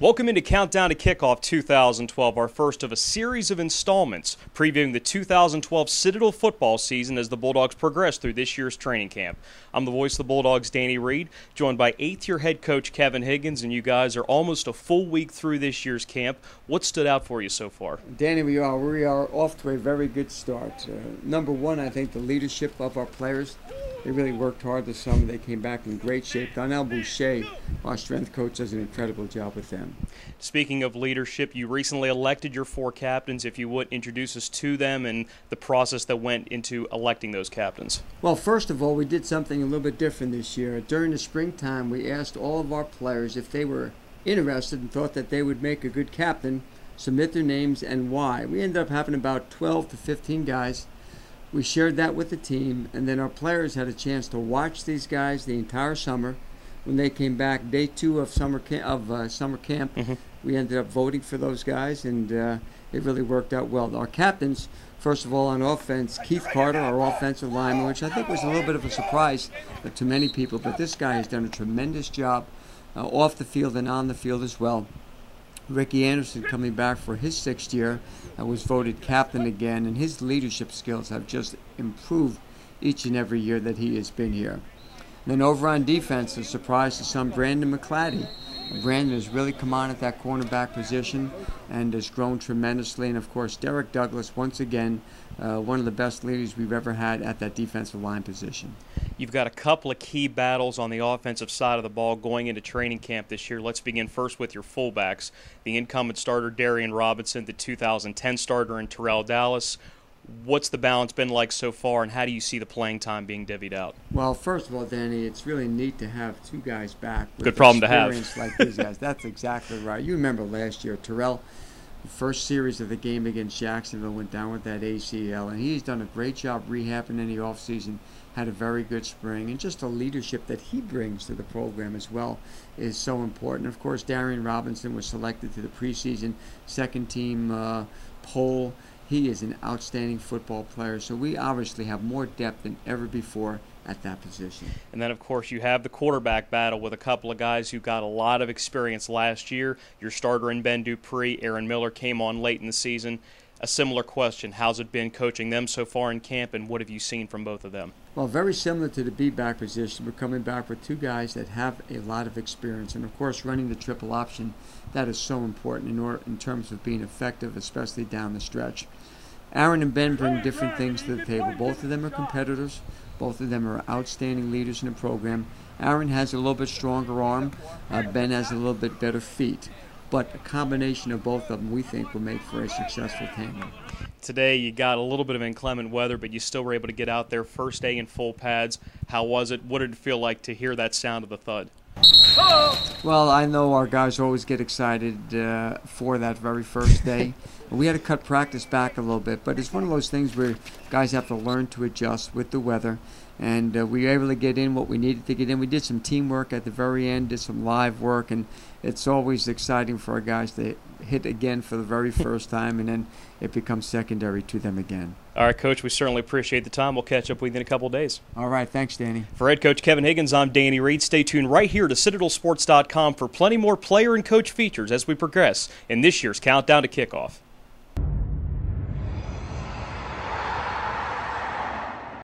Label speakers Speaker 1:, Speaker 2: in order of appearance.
Speaker 1: Welcome into Countdown to Kickoff 2012, our first of a series of installments previewing the 2012 Citadel football season as the Bulldogs progress through this year's training camp. I'm the voice of the Bulldogs, Danny Reed, joined by eighth-year head coach Kevin Higgins, and you guys are almost a full week through this year's camp. What stood out for you so far?
Speaker 2: Danny, we are off to a very good start. Number one, I think the leadership of our players. They really worked hard this summer. They came back in great shape. Donnell Boucher, our strength coach, does an incredible job with them.
Speaker 1: Speaking of leadership, you recently elected your four captains. If you would, introduce us to them and the process that went into electing those captains.
Speaker 2: Well, first of all, we did something a little bit different this year. During the springtime, we asked all of our players if they were interested and thought that they would make a good captain, submit their names and why. We ended up having about 12 to 15 guys. We shared that with the team, and then our players had a chance to watch these guys the entire summer. When they came back, day two of summer camp, we ended up voting for those guys, and it really worked out well. Our captains, first of all, on offense, Keith Carter, our offensive lineman, which I think was a little bit of a surprise to many people, but this guy has done a tremendous job off the field and on the field as well. Ricky Anderson, coming back for his sixth year, was voted captain again, and his leadership skills have just improved each and every year that he has been here. And then over on defense, a surprise to some, Brandon McClatty. Brandon has really come on at that cornerback position and has grown tremendously. And, of course, Derek Douglas, once again, one of the best leaders we've ever had at that defensive line position.
Speaker 1: You've got a couple of key battles on the offensive side of the ball going into training camp this year. Let's begin first with your fullbacks. The incumbent starter, Darian Robinson, the 2010 starter in Terrell Dallas. What's the balance been like so far, and how do you see the playing time being divvied out?
Speaker 2: Well, first of all, Danny, it's really neat to have two guys back with
Speaker 1: good problem to have.
Speaker 2: Like these guys. That's exactly right. You remember last year, Terrell, the first series of the game against Jacksonville, went down with that ACL, and he's done a great job rehabbing in the offseason, had a very good spring, and just the leadership that he brings to the program as well is so important. Of course, Darian Robinson was selected to the preseason second-team poll. He is an outstanding football player, so we obviously have more depth than ever before at that position.
Speaker 1: And then, of course, you have the quarterback battle with a couple of guys who got a lot of experience last year. Your starter in Ben Dupree, Aaron Miller, came on late in the season. A similar question, how's it been coaching them so far in camp, and what have you seen from both of them?
Speaker 2: Well, very similar to the B-back position. We're coming back with two guys that have a lot of experience. And, of course, running the triple option, that is so important in terms of being effective, especially down the stretch. Aaron and Ben bring different things to the table. Both of them are competitors. Both of them are outstanding leaders in the program. Aaron has a little bit stronger arm. Ben has a little bit better feet. But a combination of both of them, we think, will make for a successful tandem.
Speaker 1: Today you got a little bit of inclement weather, but you still were able to get out there first day in full pads. How was it? What did it feel like to hear that sound of the thud?
Speaker 2: Well, I know our guys always get excited for that very first day. We had to cut practice back a little bit, but it's one of those things where guys have to learn to adjust with the weather. And we were able to get in what we needed to get in. We did some teamwork at the very end, did some live work, and it's always exciting for our guys to hit again for the very first time, and then it becomes secondary to them again.
Speaker 1: All right, Coach, we certainly appreciate the time. We'll catch up with you in a couple of days.
Speaker 2: All right, thanks, Danny.
Speaker 1: For head coach Kevin Higgins, I'm Danny Reed. Stay tuned right here to CitadelSports.com for plenty more player and coach features as we progress in this year's Countdown to Kickoff.